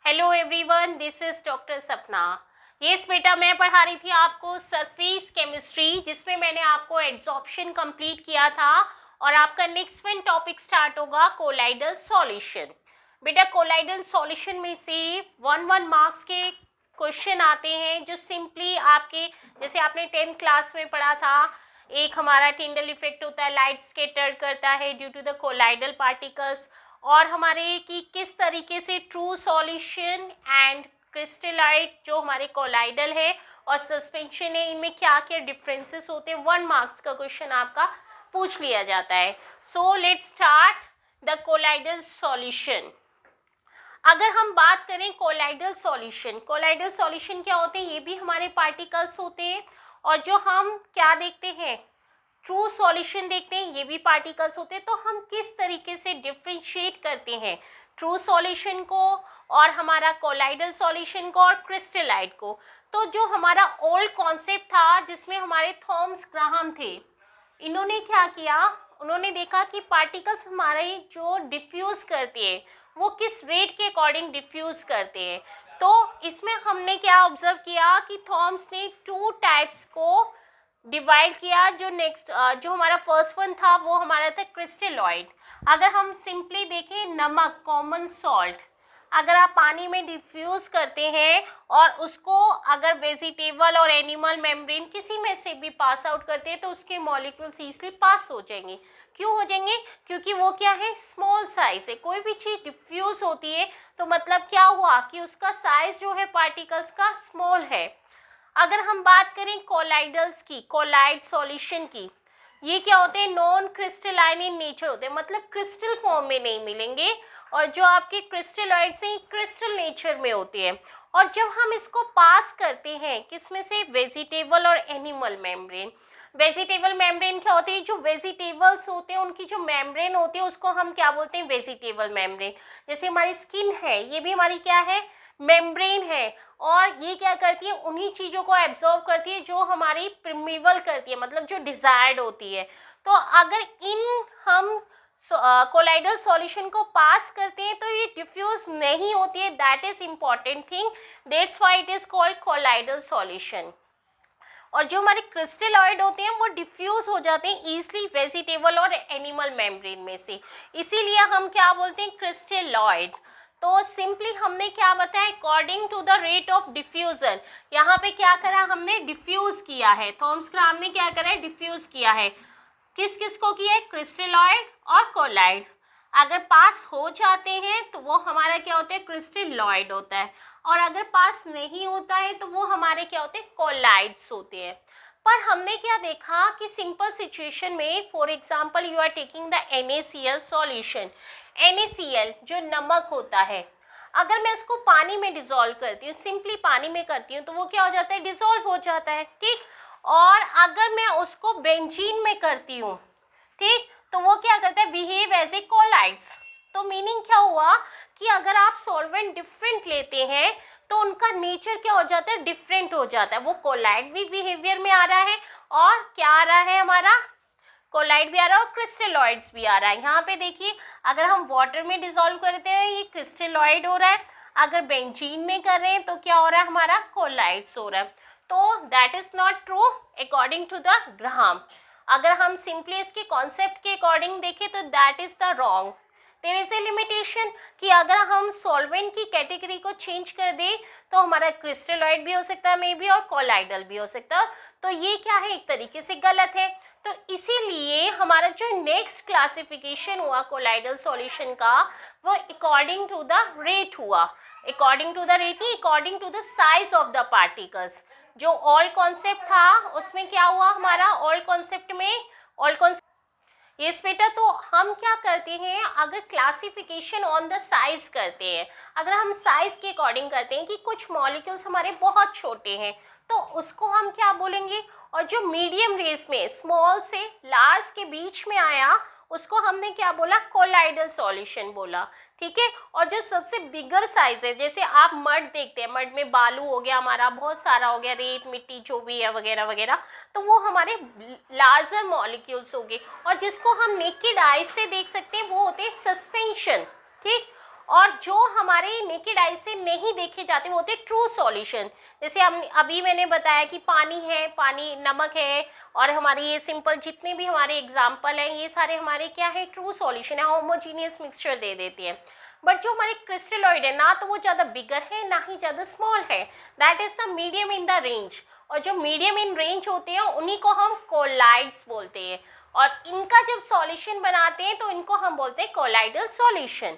Hello everyone, this is doctor सपना। Yes बेटा, मैं पढ़ा रही थी आपको सरफेस केमिस्ट्री, जिसमें मैंने आपको एड्सॉर्प्शन कंप्लीट किया था और आपका नेक्स्ट वन टॉपिक स्टार्ट होगा कोलाइडल सॉल्यूशन। बेटा, कोलाइडल सॉल्यूशन में से 1 मार्क्स के क्वेश्चन आते हैं जो सिंपली आपके, जैसे आपने 10th क्लास में पढ़ा था, एक हमारा टिंडल इफेक्ट होता है, लाइट स्कैटर करता है due to the colloidal particles, और हमारे कि किस तरीके से ट्रू सॉल्यूशन एंड क्रिस्टलाइट जो हमारे कोलाइडल है और सस्पेंशन है, इनमें क्या क्या डिफरेंसेस होते हैं। 1 मार्क्स का क्वेश्चन आपका पूछ लिया जाता है। So let's start the colloidal solution. अगर हम बात करें कोलाइडल सॉल्यूशन क्या होते हैं, ये भी हमारे पार्टिकल्स होते हैं, और जो हम क्या देखते हैं, ट्रू सॉल्यूशन देखते हैं, ये भी पार्टिकल्स होते हैं। तो हम किस तरीके से डिफ्रेंशिएट करते हैं ट्रू सॉल्यूशन को और हमारा कोलाइडल सॉल्यूशन को और क्रिस्टलाइट को। तो जो हमारा ओल्ड कॉन्सेप्ट था, जिसमें हमारे थॉमस ग्राहम थे, इन्होंने क्या किया, उन्होंने देखा कि पार्टिकल्स हमारे जो डिफ्यूज़ करते हैं वो किस रेट के अकॉर्डिंग डिफ्यूज़ करते हैं। तो इसमें हमने क्या ऑब्जर्व किया कि थॉमस ने 2 टाइप्स को डिवाइड किया। जो हमारा फर्स्ट वन था वो हमारा था क्रिस्टलॉइड। अगर हम सिंपली देखें, नमक, कॉमन सॉल्ट, अगर आप पानी में डिफ्यूज करते हैं और उसको अगर वेजिटेबल और एनिमल मेम्ब्रेन किसी में से भी पास आउट करते हैं तो उसके मॉलिक्यूल्स ईजिली पास हो जाएंगे। क्यों हो जाएंगे? क्योंकि वो क्या है, स्मॉल साइज है। कोई भी चीज़ डिफ्यूज होती है तो मतलब क्या हुआ कि उसका साइज जो है पार्टिकल्स का स्मॉल है। अगर हम बात करें कोलाइडल्स की, कोलाइड सॉल्यूशन की, ये क्या होते हैं, नॉन क्रिस्टलाइन इन नेचर होते हैं, मतलब क्रिस्टल फॉर्म में नहीं मिलेंगे, और जो आपके क्रिस्टलॉइड्स हैं क्रिस्टल नेचर में होते हैं। और जब हम इसको पास करते हैं किसमें से, वेजिटेबल और एनिमल मेम्ब्रेन। वेजिटेबल मेम्ब्रेन क्या होती है, जो वेजिटेबल्स होते हैं उनकी जो मेम्ब्रेन होती है उसको हम क्या बोलते हैं, वेजिटेबल मेम्ब्रेन। जैसे हमारी स्किन है, ये भी हमारी क्या है, मेम्ब्रेन है, और ये क्या करती है, उन्हीं चीज़ों को एब्जॉर्व करती है जो हमारी परमीबल करती है, मतलब जो डिजायर्ड होती है। तो अगर इन हम कोलाइडल सॉल्यूशन को पास करते हैं तो ये डिफ्यूज नहीं होती है, that is important thing, that's why it is called colloidal solution. और जो हमारे क्रिस्टलॉइड होते हैं वो डिफ्यूज हो जाते हैं ईजिली वेजिटेबल और एनिमल मेम्ब्रेन में से, इसीलिए हम क्या बोलते हैं, क्रिस्टलॉइड। तो सिंपली हमने क्या बताया, according to the rate of diffusion, यहाँ पे क्या करा, हमने डिफ्यूज किया है, थॉमस ग्राहम ने क्या करा है, डिफ्यूज किया है। किस किस को किया है, क्रिस्टलॉइड और कोलाइड। अगर पास हो जाते हैं तो वो हमारा क्या होता है, क्रिस्टलॉइड होता है, और अगर पास नहीं होता है तो वो हमारे क्या होते हैं, कोलाइड्स होते हैं। पर हमने क्या देखा कि सिंपल सिचुएशन में, for example you are taking the NaCl solution, NaCl जो नमक होता है, अगर मैं उसको पानी में डिसॉल्व करती हूँ, सिंपली पानी में करती हूँ, तो वो क्या हो जाता है, डिसॉल्व हो जाता है, ठीक। और अगर मैं उसको बेंजीन में करती हूँ, ठीक, तो वो क्या करता है, बिहेव एज ए कोलाइड्स। तो मीनिंग क्या हुआ कि अगर आप सॉल्वेंट डिफरेंट लेते हैं तो उनका नेचर क्या हो जाता है, डिफरेंट हो जाता है। वो कोलाइड भी बिहेवियर में आ रहा है, और क्या आ रहा है, हमारा कोलाइड भी आ रहा है और क्रिस्टलॉइड्स भी आ रहा है। यहाँ पे देखिए, अगर हम वाटर में डिसॉल्व करते हैं ये क्रिस्टलॉइड हो रहा है, अगर बेंजीन में कर रहे हैं तो क्या हो रहा है, हमारा कोलाइड्स हो रहा है। तो that is not true according to the Graham. अगर हम सिंपली इसके कॉन्सेप्ट के अकॉर्डिंग देखें तो that is the wrong. There is a limitation कि अगर हम सॉल्वेंट की कैटेगरी को चेंज कर दें तो हमारा क्रिस्टलॉइड भी हो सकता है मे बी, और कोलाइडल भी हो सकता है। तो ये क्या है, एक तरीके से गलत है। तो इसीलिए हमारा जो नेक्स्ट क्लासिफिकेशन हुआ कोलाइडल सॉल्यूशन का, वो अकॉर्डिंग टू द रेट हुआ। अकॉर्डिंग टू द रेट नहीं, according to the size of the particles. जो ओल्ड कॉन्सेप्ट था उसमें क्या हुआ, हमारा ओल्ड कॉन्सेप्ट में, ओल्ड कॉन्सेप्ट, यस बेटा, तो हम क्या करते हैं, अगर क्लासिफिकेशन ऑन द साइज करते हैं, अगर हम साइज के अकॉर्डिंग करते हैं कि कुछ मॉलिक्यूल्स हमारे बहुत छोटे हैं तो उसको हम क्या बोलेंगे, और जो मीडियम रेस में स्मॉल से लार्ज के बीच में आया उसको हमने क्या बोला, कोलाइडल सॉल्यूशन बोला, ठीक है। और जो सबसे बिगर साइज है, जैसे आप मड देखते हैं, मड में बालू हो गया हमारा, बहुत सारा हो गया, रेत मिट्टी जो भी है वगैरह वगैरह, तो वो हमारे लार्जर मॉलिक्यूल्स हो गए, और जिसको हम नेकेड आइज से देख सकते हैं वो होते हैं सस्पेंशन, ठीक। और जो हमारे नेकेड आई से नहीं देखे जाते वो होते ट्रू सॉल्यूशन। जैसे हम अभी मैंने बताया कि पानी है, पानी नमक है, और हमारे ये सिंपल जितने भी हमारे एग्जाम्पल हैं ये सारे हमारे क्या है, ट्रू सॉल्यूशन है, होमोजीनियस मिक्सचर दे देती है। बट जो हमारे क्रिस्टलॉइड है ना तो वो ज़्यादा बिगर है ना ही ज़्यादा स्मॉल है, that is the medium in the range. और जो मीडियम इन रेंज होते हैं उन्हीं को हम कोलाइड्स बोलते हैं, और इनका जब सॉल्यूशन बनाते हैं तो इनको हम बोलते हैं कोलाइडल सॉल्यूशन।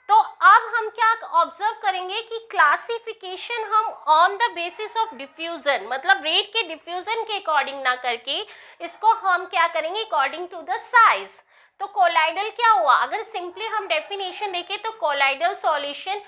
तो अब हम क्या ऑब्जर्व करेंगे कि क्लासिफिकेशन हम on the basis of diffusion, मतलब रेट के डिफ्यूजन के अकॉर्डिंग ना करके इसको हम क्या करेंगे अकॉर्डिंग टू द साइज। तो कोलाइडल क्या हुआ, अगर सिंपली हम डेफिनेशन देखें तो colloidal solution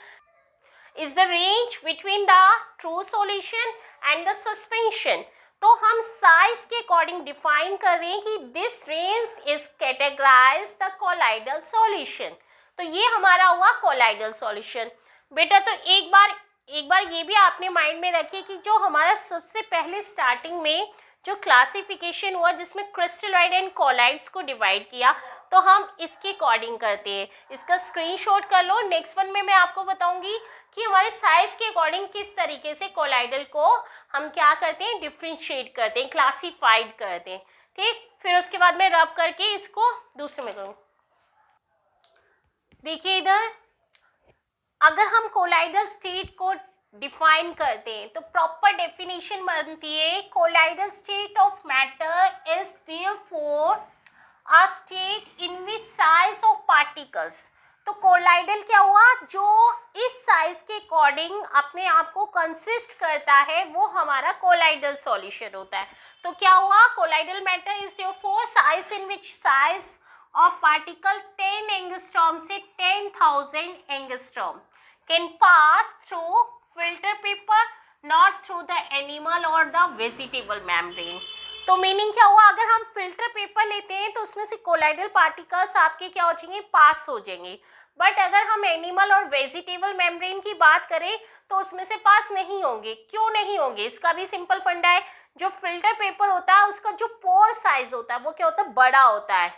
is the range between the true solution and the suspension। तो हम साइज के अकॉर्डिंग डिफाइन कर रहे हैं कि this range is categorize the colloidal solution. तो ये हमारा हुआ कोलाइडल सॉल्यूशन। बेटा तो एक बार ये भी आपने माइंड में रखिए कि जो हमारा सबसे पहले स्टार्टिंग में जो क्लासिफिकेशन हुआ जिसमें क्रिस्टलॉइड एंड कोलाइड्स को डिवाइड किया, तो हम इसके अकॉर्डिंग करते हैं। इसका स्क्रीनशॉट कर लो। नेक्स्ट वन में मैं आपको बताऊंगी कि हमारे साइज के अकॉर्डिंग किस तरीके से कोलाइडल को हम क्या करते हैं, डिफ्रेंशिएट करते हैं, क्लासिफाइड करते हैं। ठीक, फिर उसके बाद मैं रब करके इसको दूसरे में करूँ। देखिए इधर, अगर हम कोलाइडल स्टेट को डिफाइन करते हैं तो प्रॉपर डेफिनेशन बनती है, colloidal state of matter is therefore a state in which size of particles. तो कोलाइडल क्या हुआ, जो इस साइज के अकॉर्डिंग अपने आप को कंसिस्ट करता है वो हमारा कोलाइडल सॉल्यूशन होता है। तो क्या हुआ, colloidal matter is therefore size in which size of particle 10 angstrom से 10,000 angstrom can pass through filter paper, not through the animal और द वेजिटेबल मेम्ब्रेन। तो मीनिंग क्या हुआ, अगर हम फिल्टर पेपर लेते हैं तो उसमें से कोलाइडल पार्टिकल्स आपके क्या हो जाएंगे, पास हो जाएंगे। बट अगर हम एनिमल और वेजिटेबल मेम्ब्रेन की बात करें तो उसमें से पास नहीं होंगे। क्यों नहीं होंगे, इसका भी सिंपल फंडा है। जो फिल्टर पेपर होता है उसका जो पोर साइज होता है वो क्या होता है, बड़ा होता है।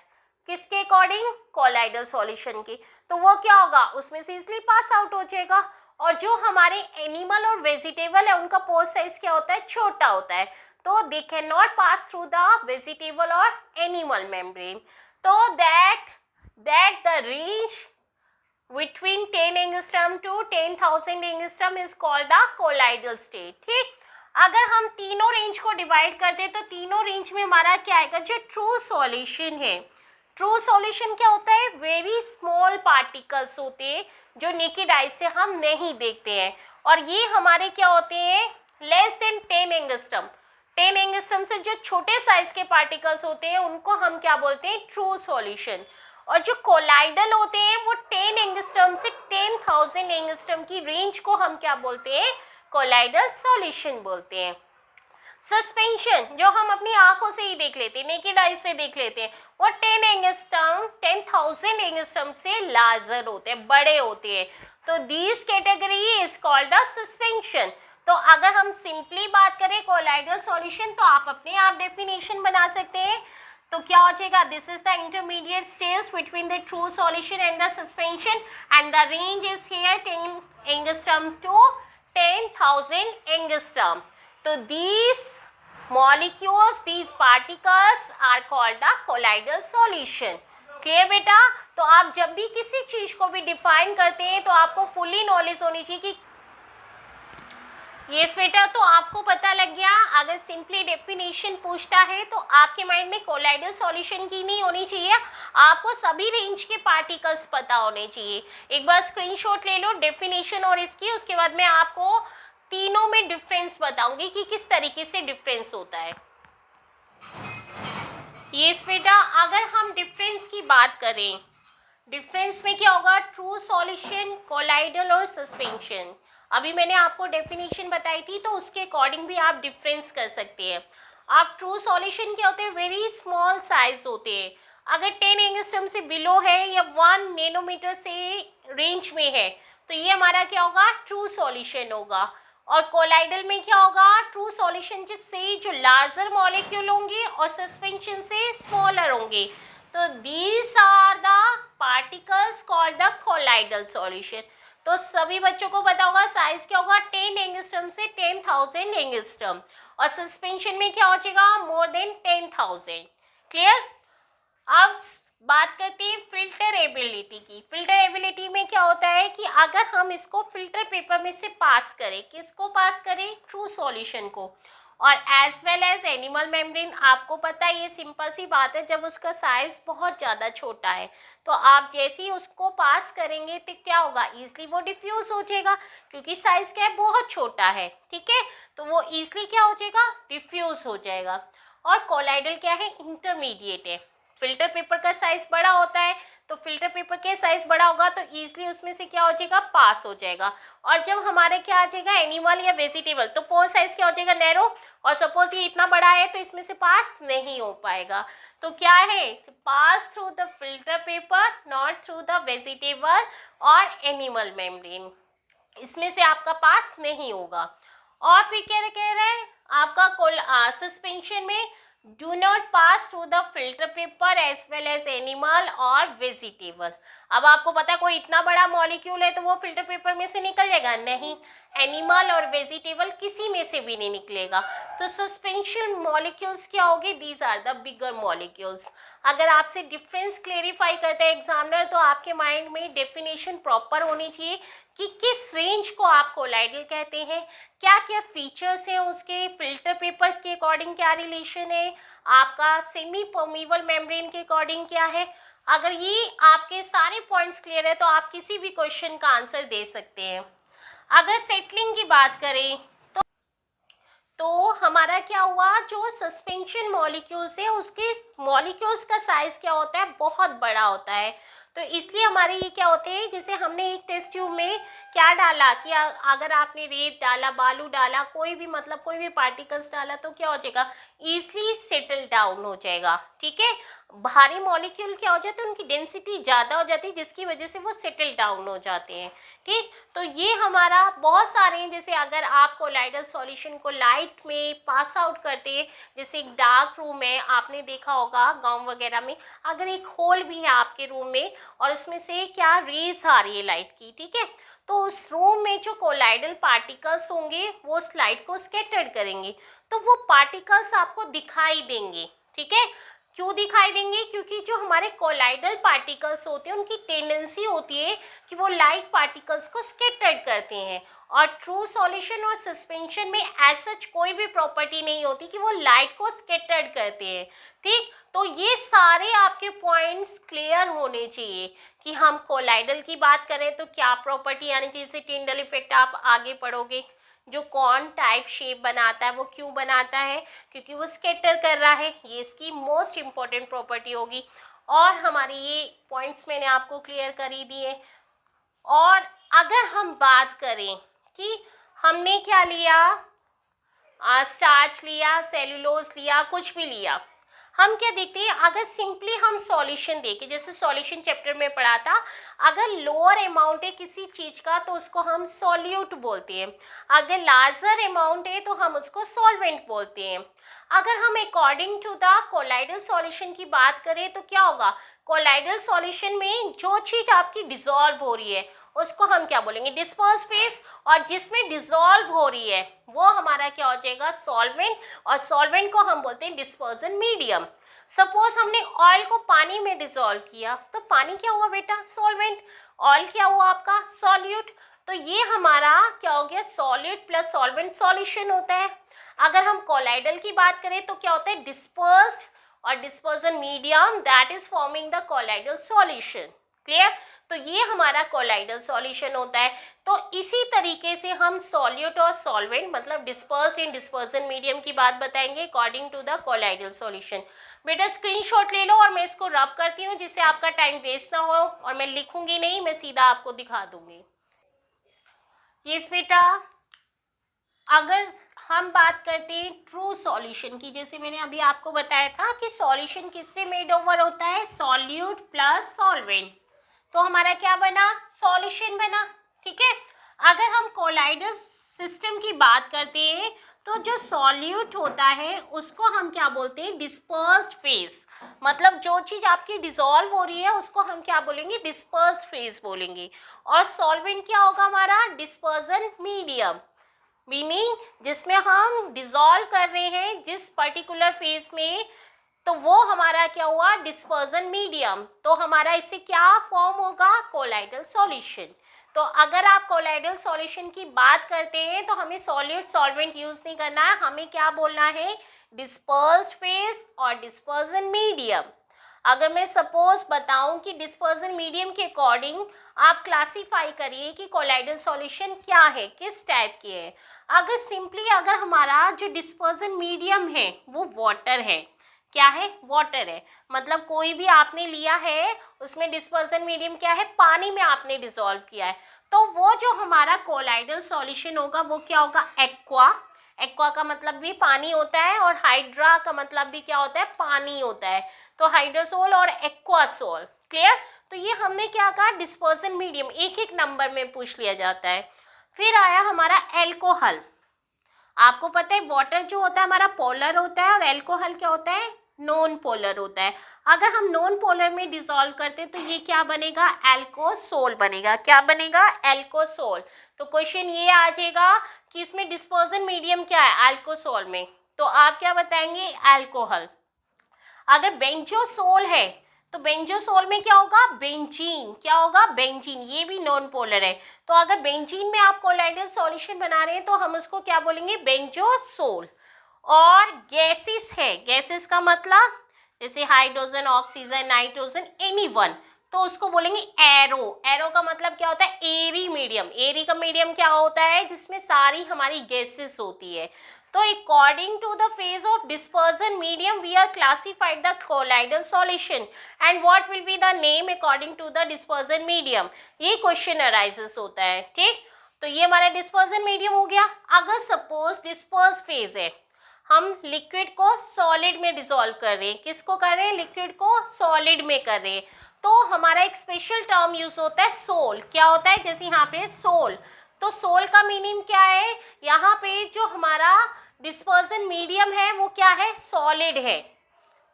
किसके अकॉर्डिंग, कोलाइडल सॉल्यूशन की। तो वो क्या होगा, उसमें से इजिली पास आउट हो जाएगा। और जो हमारे एनिमल और वेजिटेबल है उनका पोर साइज क्या होता है, छोटा होता है। तो they can not pass through the vegetable और एनिमल मेम्ब्रेन। तो that the range between 10 angstrom to 10,000 angstrom is called the colloidal state। ठीक, अगर हम तीनों रेंज को डिवाइड करते हैं तो तीनों रेंज में हमारा क्या आएगा, जो ट्रू सॉल्यूशन है। ट्रू सॉल्यूशन क्या होता है, वेरी स्मॉल पार्टिकल्स होते हैं जो नेकेड आई से हम नहीं देखते हैं, और ये हमारे क्या होते हैं, लेस देन 10 एंगस्ट्रॉम। 10 एंगस्ट्रॉम से जो छोटे साइज के पार्टिकल्स होते हैं उनको हम क्या बोलते हैं, ट्रू सॉल्यूशन। और जो कोलाइडल होते हैं वो 10 एंगस्ट्रॉम से 10,000 एंगस्ट्रॉम की रेंज को हम क्या बोलते हैं, कोलाइडल सॉल्यूशन बोलते हैं। सस्पेंशन जो हम अपनी आंखों से ही देख लेते हैं, नेकेड आई से देख लेते हैं, वो 10 एंगस्ट्रॉम 10,000 एंगस्ट्रॉम से लार्जर होते हैं, बड़े होते हैं। तो this category is called the suspension. तो अगर हम सिंपली बात करें कोलाइडल सॉल्यूशन तो आप अपने आप डेफिनेशन बना सकते हैं। तो क्या हो जाएगा, this is the intermediate stage between the true solution and the suspension, and the range is here 10 angstrom to 10,000 angstrom. तो these molecules, these particles are called the colloidal solution। Clear बेटा। तो आप जब भी किसी चीज को भी डिफाइन करते हैं तो आपको फुली नॉलेज होनी चाहिए कि यस बेटा, तो आपको पता लग गया। अगर सिंपली डेफिनेशन पूछता है तो आपके माइंड में कोलाइडल सॉल्यूशन की नहीं होनी चाहिए, आपको सभी रेंज के पार्टिकल्स पता होने चाहिए। एक बार स्क्रीनशॉट ले लो डेफिनेशन और इसकी, उसके बाद मैं आपको तीनों में डिफरेंस बताऊंगी कि किस तरीके से डिफरेंस होता है। यस बेटा, अगर हम डिफरेंस की बात करें, डिफरेंस में क्या होगा, ट्रू सॉल्यूशन, कोलाइडल और सस्पेंशन। अभी मैंने आपको डेफिनेशन बताई थी तो उसके अकॉर्डिंग भी आप डिफरेंस कर सकते हैं। आप ट्रू सॉल्यूशन क्या होते हैं, वेरी स्मॉल साइज होते हैं। अगर 10 एंगस्ट्रॉम से बिलो है या 1 नैनोमीटर से रेंज में है तो ये हमारा क्या होगा, ट्रू सॉल्यूशन होगा। और कोलाइडल में क्या होगा, ट्रू सॉल्यूशन से जो लार्जर मॉलिक्यूल होंगे और सस्पेंशन से स्मॉलर होंगे। तो these are the particles called the colloidal solution. तो सभी बच्चों को पता होगा साइज क्या होगा, 10 एंगस्ट्रम से 10,000 एंगस्ट्रम, और सस्पेंशन में क्या हो जाएगा, मोर देन 10,000। क्लियर। अब बात करते हैं फिल्टर एबिलिटी की। फिल्टर एबिलिटी में क्या होता है कि अगर हम इसको फिल्टर पेपर में से पास करें, किसको पास करें, ट्रू सॉल्यूशन को, और as well as animal membrane, आपको पता है ये सिंपल सी बात है, जब उसका साइज बहुत ज़्यादा छोटा है तो आप जैसे ही उसको पास करेंगे तो क्या होगा, ईजिली वो डिफ्यूज हो जाएगा, क्योंकि साइज क्या है, बहुत छोटा है, ठीक है, तो वो ईजिली क्या हो जाएगा, डिफ्यूज हो जाएगा। और कोलाइडल क्या है, इंटरमीडिएट है। फिल्टर पेपर का साइज बड़ा होता है, तो फिल्टर पेपर के साइज बड़ा होगा तो ईजिली उसमें से क्या हो जाएगा, पास हो जाएगा। और जब हमारे क्या आ जाएगा, एनिमल या वेजिटेबल, तो पोर साइज क्या हो जाएगा, नैरो, और सपोज ये इतना बड़ा है तो इसमें से पास नहीं हो पाएगा। तो क्या है, पास through the filter paper, not through the vegetable और एनिमल मेम्ब्रेन, इसमें से आपका पास नहीं होगा। और फिर क्या कह रहे हैं, आपका सस्पेंशन में do not pass through the filter paper as well as animal और वेजिटेबल। अब आपको पता है कोई इतना बड़ा मॉलिक्यूल है तो वो फिल्टर पेपर में से निकल जाएगा, नहीं, एनिमल और वेजिटेबल किसी में से भी नहीं निकलेगा। तो सस्पेंशन मॉलिक्यूल्स क्या होंगे, these are the bigger molecules. अगर आपसे डिफरेंस क्लेरिफाई करते हैं एग्जामिनर तो आपके माइंड में डेफिनेशन प्रॉपर होनी चाहिए कि किस रेंज को आप कोलाइडल कहते हैं, क्या क्या फीचर्स हैं उसके, फिल्टर पेपर के अकॉर्डिंग क्या रिलेशन है, आपका सेमी परमीबल मेम्ब्रेन के अकॉर्डिंग क्या है। अगर ये आपके सारे पॉइंट्स क्लियर है तो आप किसी भी क्वेश्चन का आंसर दे सकते हैं। अगर सेटलिंग की बात करें तो हमारा क्या हुआ, जो सस्पेंशन मॉलिक्यूल्स है उसके मॉलिक्यूल्स का साइज क्या होता है, बहुत बड़ा होता है। तो इसलिए हमारे ये क्या होते हैं, जैसे हमने एक टेस्ट ट्यूब में क्या डाला कि अगर आपने रेत डाला, बालू डाला, कोई भी मतलब कोई भी पार्टिकल्स डाला तो क्या हो जाएगा, ईजिली सेटल डाउन हो जाएगा, ठीक है। भारी मॉलिक्यूल क्या हो जाते हैं, उनकी डेंसिटी ज़्यादा हो जाती है जिसकी वजह से वो सेटल डाउन हो जाते हैं, ठीक। तो ये हमारा बहुत सारे हैं, जैसे अगर आप कोलाइडल सॉल्यूशन को लाइट में पास आउट करते हैं, जैसे एक डार्क रूम है, आपने देखा होगा गांव वगैरह में, अगर एक होल भी है आपके रूम में और उसमें से क्या रेज आ रही है लाइट की, ठीक है, तो उस रूम में जो कोलाइडल पार्टिकल्स होंगे वो उस लाइट को स्कैटर्ड करेंगे, तो वो पार्टिकल्स आपको दिखाई देंगे, ठीक है। क्यों दिखाई देंगे, क्योंकि जो हमारे कोलाइडल पार्टिकल्स होते हैं उनकी टेंडेंसी होती है कि वो लाइट पार्टिकल्स को स्कैटर्ड करते हैं, और ट्रू सॉल्यूशन और सस्पेंशन में ऐसा कोई भी प्रॉपर्टी नहीं होती कि वो लाइट को स्कैटर्ड करते हैं, ठीक। तो ये सारे आपके पॉइंट्स क्लियर होने चाहिए कि हम कोलाइडल की बात करें तो क्या प्रॉपर्टी आनी चाहिए, जैसे टिंडल इफेक्ट आप आगे पढ़ोगे, जो कौन टाइप शेप बनाता है वो क्यों बनाता है, क्योंकि वो स्कैटर कर रहा है, ये इसकी मोस्ट इम्पॉर्टेंट प्रॉपर्टी होगी। और हमारी ये पॉइंट्स मैंने आपको क्लियर कर ही दिए। और अगर हम बात करें कि हमने क्या लिया, स्टार्च लिया, सेलुलोज लिया, कुछ भी लिया, हम क्या देखते हैं, अगर सिंपली हम सॉल्यूशन देखें, जैसे सॉल्यूशन चैप्टर में पढ़ा था, अगर लोअर अमाउंट है किसी चीज़ का तो उसको हम सॉल्यूट बोलते हैं, अगर लार्जर अमाउंट है तो हम उसको सॉल्वेंट बोलते हैं। अगर हम according to the colloidal solution की बात करें तो क्या होगा, कोलाइडल सॉल्यूशन में जो चीज़ आपकी डिसॉल्व हो रही है उसको हम क्या बोलेंगे, डिस्पर्स फेस, और जिसमें डिसॉल्व हो रही है वो हमारा क्या हो जाएगा, सॉल्वेंट, और सॉल्वेंट को हम बोलते हैं डिस्पर्जन मीडियम। सपोज हमने ऑयल को पानी में डिसॉल्व किया तो पानी क्या हुआ बेटा, सॉल्वेंट, ऑयल क्या हुआ आपका, सॉल्यूट। तो ये हमारा क्या हो गया, सॉल्यूट प्लस सॉल्वेंट सॉल्यूशन होता है। अगर हम कोलाइडल की बात करें तो क्या होता है, डिस्पर्स्ड और dispersion medium, that is forming the colloidal solution. Clear. तो ये हमारा कोलाइडल सॉल्यूशन होता है। तो इसी तरीके से हम सॉल्यूट और सॉल्वेंट मतलब डिस्पर्स इन डिस्पर्जन मीडियम की बात बताएंगे according to the colloidal solution. बेटा स्क्रीनशॉट ले लो और मैं इसको रब करती हूँ जिससे आपका टाइम वेस्ट ना हो, और मैं लिखूंगी नहीं, मैं सीधा आपको दिखा दूंगी। यस बेटा, अगर हम बात करते हैं ट्रू सॉल्यूशन की, जैसे मैंने अभी आपको बताया था कि सॉल्यूशन किससे मेड ओवर होता है, सॉल्यूट प्लस सॉल्वेंट, तो हमारा क्या बना, सॉल्यूशन बना, ठीक है। अगर हम कोलाइडल सिस्टम की बात करते हैं तो जो सॉल्यूट होता है उसको हम क्या बोलते हैं, डिस्पर्स्ड फेज। मतलब जो चीज़ आपकी डिसॉल्व हो रही है उसको हम क्या बोलेंगे, डिस्पर्स्ड फेज बोलेंगे। और सॉल्वेंट क्या होगा हमारा, डिस्पर्जन मीडियम, मीनिंग जिसमें हम डिसॉल्व कर रहे हैं जिस पर्टिकुलर फेज में, तो वो हमारा क्या हुआ, डिस्पर्जन मीडियम। तो हमारा इससे क्या फॉर्म होगा, कोलाइडल सॉल्यूशन। तो अगर आप कोलाइडल सॉल्यूशन की बात करते हैं तो हमें सॉलिड सॉल्वेंट यूज नहीं करना है, हमें क्या बोलना है, डिस्पर्स्ड फेज और डिस्पर्जन मीडियम। अगर मैं सपोज बताऊं कि डिस्पर्जन मीडियम के अकॉर्डिंग आप क्लासीफाई करिए कि कोलाइडल सॉल्यूशन क्या है, किस टाइप के है। अगर सिंपली अगर हमारा जो डिस्पर्जन मीडियम है वो वाटर है, क्या है, वाटर है, मतलब कोई भी आपने लिया है उसमें डिस्पर्जन मीडियम क्या है, पानी में आपने डिसॉल्व किया है, तो वो जो हमारा कोलाइडल सॉल्यूशन होगा वो क्या होगा, एक्वा। एक्वा का मतलब भी पानी होता है और हाइड्रा का मतलब भी क्या होता है, पानी होता है। तो हाइड्रोसोल और एक्वासोल, क्लियर। तो ये हमने क्या कहा, डिस्पर्जन मीडियम, एक एक नंबर में पूछ लिया जाता है। फिर आया हमारा एल्कोहल। आपको पता है वाटर जो होता है हमारा पोलर होता है और एल्कोहल क्या होता है, नॉन पोलर होता है। अगर हम नॉन पोलर में डिसॉल्व करते हैं तो ये क्या बनेगा, एल्कोसोल बनेगा। क्या बनेगा, एल्कोसोल। तो क्वेश्चन ये आ जाएगा कि इसमें डिस्पर्जन मीडियम क्या है, एल्कोसोल में, तो आप क्या बताएंगे, एल्कोहल। अगर बेंजोसोल है तो बेंजोसोल में क्या होगा, बेंजीन। क्या होगा, बेंजीन, ये भी नॉन पोलर है। तो अगर बेंजीन में आप कोलाइडल सॉल्यूशन बना रहे हैं तो हम उसको क्या बोलेंगे, बेंजोसोल। और गैसेस है, गैसेस का मतलब जैसे hydrogen, oxygen, nitrogen, any one, तो उसको बोलेंगे एरो। एरो का मतलब क्या होता है, एरी मीडियम। एरी का मीडियम क्या होता है, जिसमें सारी हमारी गैसेस होती है। तो according to the phase of dispersion medium we are classified the colloidal solution and what will be the name according to the dispersion medium. ये क्वेश्चन अराइजेस होता है, ठीक। तो ये हमारा डिस्पर्जन मीडियम हो गया। अगर सपोज डिस्पर्स फेज है, हम लिक्विड को सॉलिड में डिसॉल्व कर रहे हैं, किसको कर रहे हैं, लिक्विड को सॉलिड में कर रहे हैं, तो हमारा एक स्पेशल टर्म यूज होता है सोल। क्या होता है, जैसे यहाँ पे सोल, तो सोल का मीनिंग क्या है, यहाँ पे जो हमारा डिस्पर्जन मीडियम है वो क्या है, सॉलिड है,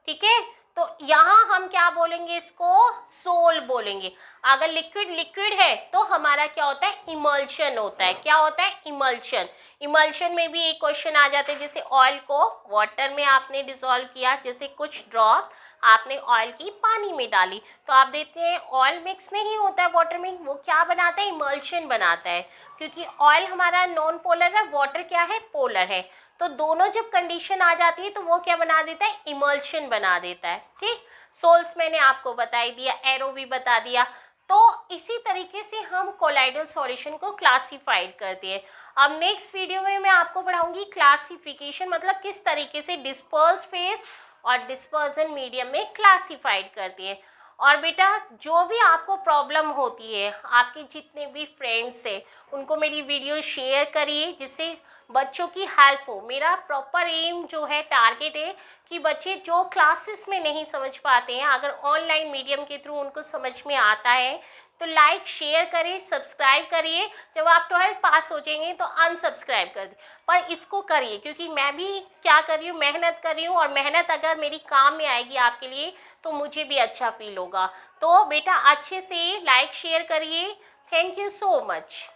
ठीक है। तो यहाँ हम क्या बोलेंगे, इसको सोल बोलेंगे। अगर लिक्विड लिक्विड है तो हमारा क्या होता है, इमल्शन होता है। क्या होता है, इमल्शन। इमल्शन में भी एक क्वेश्चन आ जाते हैं, जैसे ऑयल को वाटर में आपने डिसॉल्व किया, जैसे कुछ ड्रॉप आपने ऑयल की पानी में डाली, तो आप देखते हैं ऑयल मिक्स नहीं होता है वाटर में, वो क्या बनाता है, इमल्शन बनाता है। क्योंकि ऑयल हमारा नॉन पोलर है, वाटर क्या है, पोलर है, तो दोनों जब कंडीशन आ जाती है तो वो क्या बना देता है, इमल्शन बना देता है, ठीक। सोल्स मैंने आपको बता दिया, एरो भी बता दिया। तो इसी तरीके से हम कोलाइडल सॉल्यूशन को क्लासिफाइड करते हैं। अब नेक्स्ट वीडियो में मैं आपको पढ़ाऊंगी क्लासिफिकेशन, मतलब किस तरीके से डिस्पर्स फेज और डिस्पर्जन मीडियम में क्लासिफाइड करती है। और बेटा जो भी आपको प्रॉब्लम होती है, आपके जितने भी फ्रेंड्स हैं उनको मेरी वीडियो शेयर करिए, जिससे बच्चों की हेल्प हो। मेरा प्रॉपर एम जो है, टारगेट है कि बच्चे जो क्लासेस में नहीं समझ पाते हैं, अगर ऑनलाइन मीडियम के थ्रू उनको समझ में आता है तो लाइक शेयर करें, सब्सक्राइब करिए। जब आप 12 पास हो जाएंगे तो अनसब्सक्राइब कर दें, पर इसको करिए, क्योंकि मैं भी क्या कर रही हूँ, मेहनत कर रही हूँ, और मेहनत अगर मेरी काम में आएगी आपके लिए तो मुझे भी अच्छा फील होगा। तो बेटा अच्छे से लाइक शेयर करिए। Thank you so much.